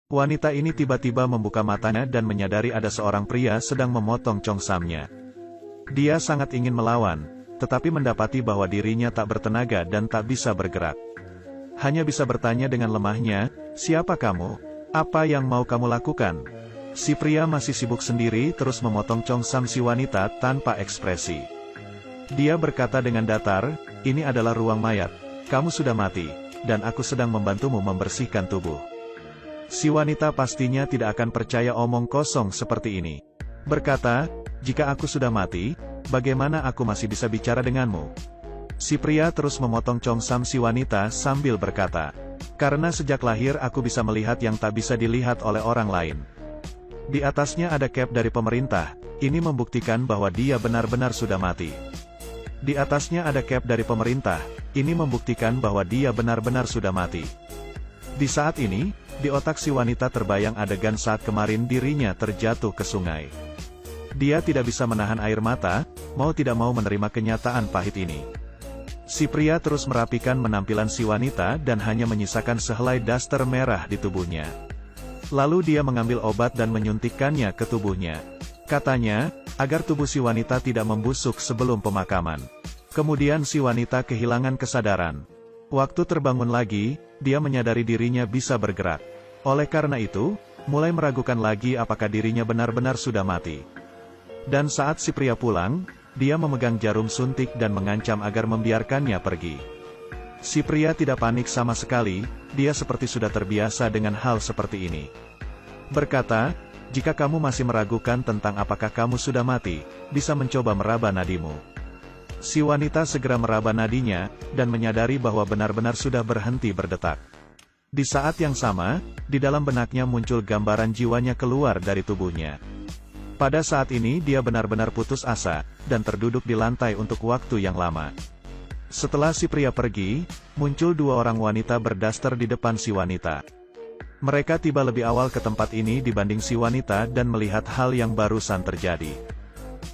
Wanita ini tiba-tiba membuka matanya dan menyadari ada seorang pria sedang memotong congsamnya. Dia sangat ingin melawan, tetapi mendapati bahwa dirinya tak bertenaga dan tak bisa bergerak. Hanya bisa bertanya dengan lemahnya, "Siapa kamu? Apa yang mau kamu lakukan?" Si pria masih sibuk sendiri terus memotong congsam si wanita tanpa ekspresi. Dia berkata dengan datar, "Ini adalah ruang mayat. Kamu sudah mati, dan aku sedang membantumu membersihkan tubuh." Si wanita pastinya tidak akan percaya omong kosong seperti ini. Berkata, "Jika aku sudah mati, bagaimana aku masih bisa bicara denganmu?" Si pria terus memotong congsam si wanita sambil berkata, "Karena sejak lahir aku bisa melihat yang tak bisa dilihat oleh orang lain. Di atasnya ada cap dari pemerintah, ini membuktikan bahwa dia benar-benar sudah mati. Di atasnya ada cap dari pemerintah, ini membuktikan bahwa dia benar-benar sudah mati." Di saat ini, di otak si wanita terbayang adegan saat kemarin dirinya terjatuh ke sungai. Dia tidak bisa menahan air mata, mau tidak mau menerima kenyataan pahit ini. Si pria terus merapikan penampilan si wanita dan hanya menyisakan sehelai daster merah di tubuhnya. Lalu dia mengambil obat dan menyuntikkannya ke tubuhnya. Katanya, agar tubuh si wanita tidak membusuk sebelum pemakaman. Kemudian si wanita kehilangan kesadaran. Waktu terbangun lagi, dia menyadari dirinya bisa bergerak. Oleh karena itu, mulai meragukan lagi apakah dirinya benar-benar sudah mati. Dan saat si pria pulang, dia memegang jarum suntik dan mengancam agar membiarkannya pergi. Si pria tidak panik sama sekali, dia seperti sudah terbiasa dengan hal seperti ini. Berkata, "Jika kamu masih meragukan tentang apakah kamu sudah mati, bisa mencoba meraba nadimu." Si wanita segera meraba nadinya, dan menyadari bahwa benar-benar sudah berhenti berdetak. Di saat yang sama, di dalam benaknya muncul gambaran jiwanya keluar dari tubuhnya. Pada saat ini dia benar-benar putus asa, dan terduduk di lantai untuk waktu yang lama. Setelah si pria pergi, muncul dua orang wanita berdaster di depan si wanita. Mereka tiba lebih awal ke tempat ini dibanding si wanita dan melihat hal yang barusan terjadi.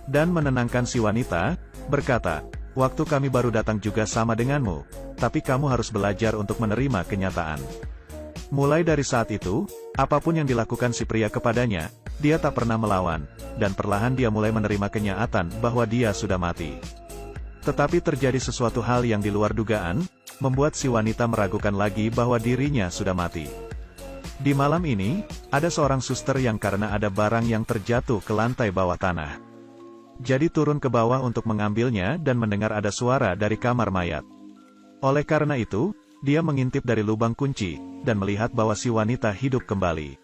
Dan menenangkan si wanita, berkata, "Waktu kami baru datang juga sama denganmu, tapi kamu harus belajar untuk menerima kenyataan." Mulai dari saat itu, apapun yang dilakukan si pria kepadanya, dia tak pernah melawan, dan perlahan dia mulai menerima kenyataan bahwa dia sudah mati. Tetapi terjadi sesuatu hal yang di luar dugaan, membuat si wanita meragukan lagi bahwa dirinya sudah mati. Di malam ini, ada seorang suster yang karena ada barang yang terjatuh ke lantai bawah tanah. Jadi turun ke bawah untuk mengambilnya dan mendengar ada suara dari kamar mayat. Oleh karena itu, dia mengintip dari lubang kunci, dan melihat bahwa si wanita hidup kembali.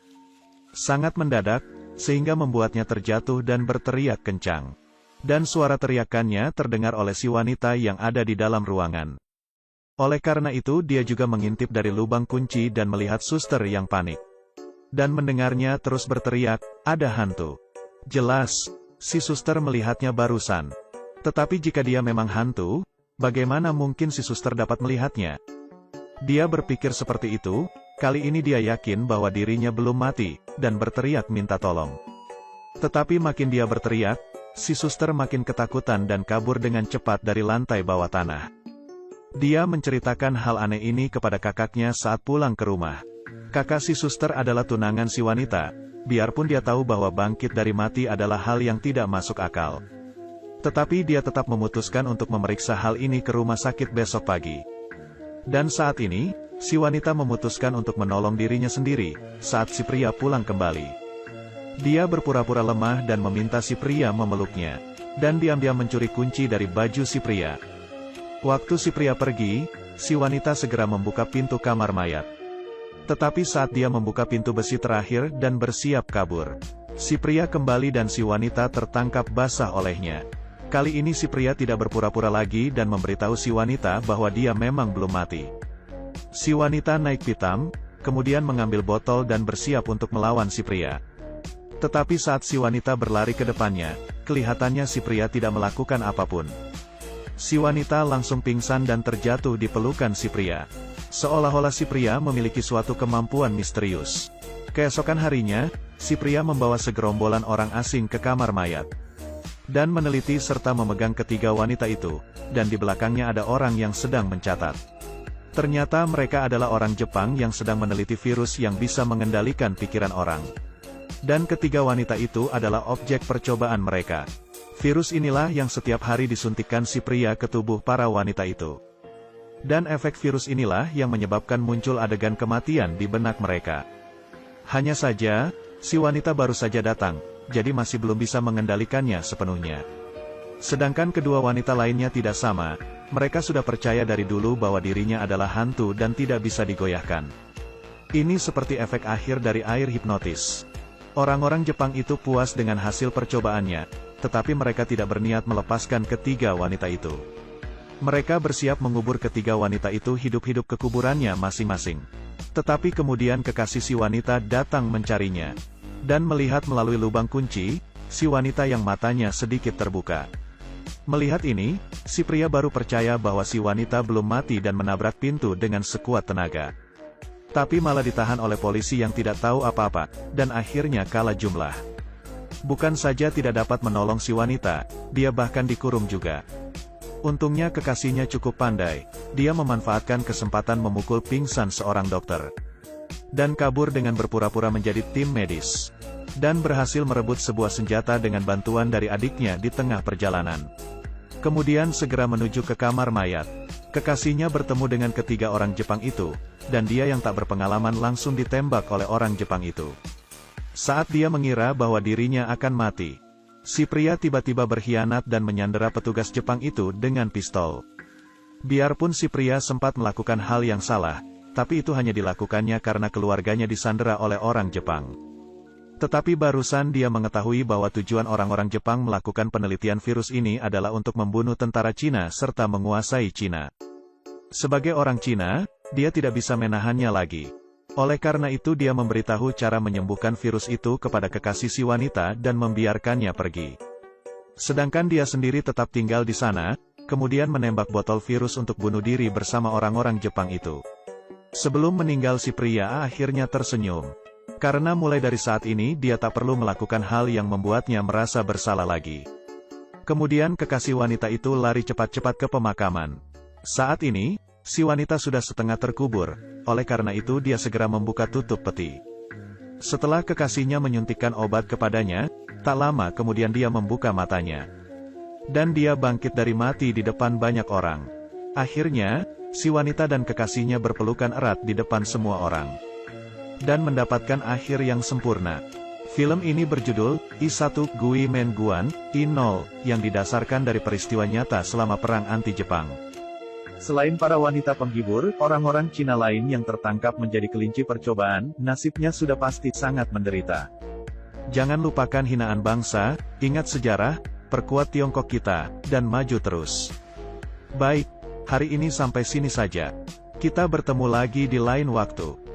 Sangat mendadak, sehingga membuatnya terjatuh dan berteriak kencang. Dan suara teriakannya terdengar oleh si wanita yang ada di dalam ruangan. Oleh karena itu dia juga mengintip dari lubang kunci dan melihat suster yang panik. Dan mendengarnya terus berteriak, "Ada hantu." Jelas, si suster melihatnya barusan. Tetapi jika dia memang hantu, bagaimana mungkin si suster dapat melihatnya? Dia berpikir seperti itu, kali ini dia yakin bahwa dirinya belum mati, dan berteriak minta tolong. Tetapi makin dia berteriak, si suster makin ketakutan dan kabur dengan cepat dari lantai bawah tanah. Dia menceritakan hal aneh ini kepada kakaknya saat pulang ke rumah. Kakak si suster adalah tunangan si wanita, biarpun dia tahu bahwa bangkit dari mati adalah hal yang tidak masuk akal. Tetapi dia tetap memutuskan untuk memeriksa hal ini ke rumah sakit besok pagi. Dan saat ini, si wanita memutuskan untuk menolong dirinya sendiri, saat si pria pulang kembali. Dia berpura-pura lemah dan meminta si pria memeluknya, dan diam-diam mencuri kunci dari baju si pria. Waktu si pria pergi, si wanita segera membuka pintu kamar mayat. Tetapi saat dia membuka pintu besi terakhir dan bersiap kabur, si pria kembali dan si wanita tertangkap basah olehnya. Kali ini si pria tidak berpura-pura lagi dan memberitahu si wanita bahwa dia memang belum mati. Si wanita naik pitam, kemudian mengambil botol dan bersiap untuk melawan si pria. Tetapi saat si wanita berlari ke depannya, kelihatannya si pria tidak melakukan apapun. Si wanita langsung pingsan dan terjatuh di pelukan si pria. Seolah-olah si pria memiliki suatu kemampuan misterius. Keesokan harinya, si pria membawa segerombolan orang asing ke kamar mayat. Dan meneliti serta memegang ketiga wanita itu, dan di belakangnya ada orang yang sedang mencatat. Ternyata mereka adalah orang Jepang yang sedang meneliti virus yang bisa mengendalikan pikiran orang. Dan ketiga wanita itu adalah objek percobaan mereka. Virus inilah yang setiap hari disuntikkan si pria ke tubuh para wanita itu. Dan efek virus inilah yang menyebabkan muncul adegan kematian di benak mereka. Hanya saja, si wanita baru saja datang, jadi masih belum bisa mengendalikannya sepenuhnya. Sedangkan kedua wanita lainnya tidak sama, mereka sudah percaya dari dulu bahwa dirinya adalah hantu dan tidak bisa digoyahkan. Ini seperti efek akhir dari air hipnotis. Orang-orang Jepang itu puas dengan hasil percobaannya, tetapi mereka tidak berniat melepaskan ketiga wanita itu. Mereka bersiap mengubur ketiga wanita itu hidup-hidup ke kuburannya masing-masing. Tetapi kemudian kekasih si wanita datang mencarinya. Dan melihat melalui lubang kunci, si wanita yang matanya sedikit terbuka. Melihat ini, si pria baru percaya bahwa si wanita belum mati dan menabrak pintu dengan sekuat tenaga. Tapi malah ditahan oleh polisi yang tidak tahu apa-apa, dan akhirnya kalah jumlah. Bukan saja tidak dapat menolong si wanita, dia bahkan dikurung juga. Untungnya kekasihnya cukup pandai, dia memanfaatkan kesempatan memukul pingsan seorang dokter. Dan kabur dengan berpura-pura menjadi tim medis. Dan berhasil merebut sebuah senjata dengan bantuan dari adiknya di tengah perjalanan. Kemudian segera menuju ke kamar mayat. Kekasihnya bertemu dengan ketiga orang Jepang itu, dan dia yang tak berpengalaman langsung ditembak oleh orang Jepang itu. Saat dia mengira bahwa dirinya akan mati, si pria tiba-tiba berkhianat dan menyandera petugas Jepang itu dengan pistol. Biarpun si pria sempat melakukan hal yang salah, tapi itu hanya dilakukannya karena keluarganya disandera oleh orang Jepang. Tetapi barusan dia mengetahui bahwa tujuan orang-orang Jepang melakukan penelitian virus ini adalah untuk membunuh tentara Cina serta menguasai Cina. Sebagai orang Cina, dia tidak bisa menahannya lagi. Oleh karena itu dia memberitahu cara menyembuhkan virus itu kepada kekasih si wanita dan membiarkannya pergi. Sedangkan dia sendiri tetap tinggal di sana, kemudian menembak botol virus untuk bunuh diri bersama orang-orang Jepang itu. Sebelum meninggal si pria akhirnya tersenyum. Karena mulai dari saat ini dia tak perlu melakukan hal yang membuatnya merasa bersalah lagi. Kemudian kekasih wanita itu lari cepat-cepat ke pemakaman. Saat ini, si wanita sudah setengah terkubur, oleh karena itu dia segera membuka tutup peti. Setelah kekasihnya menyuntikkan obat kepadanya, tak lama kemudian dia membuka matanya. Dan dia bangkit dari mati di depan banyak orang. Akhirnya, si wanita dan kekasihnya berpelukan erat di depan semua orang. Dan mendapatkan akhir yang sempurna. Film ini berjudul, I1 Gui Men Guan, I0, yang didasarkan dari peristiwa nyata selama Perang Anti-Jepang. Selain para wanita penghibur, orang-orang Cina lain yang tertangkap menjadi kelinci percobaan, nasibnya sudah pasti sangat menderita. Jangan lupakan hinaan bangsa, ingat sejarah, perkuat Tiongkok kita, dan maju terus. Baik, hari ini sampai sini saja. Kita bertemu lagi di lain waktu.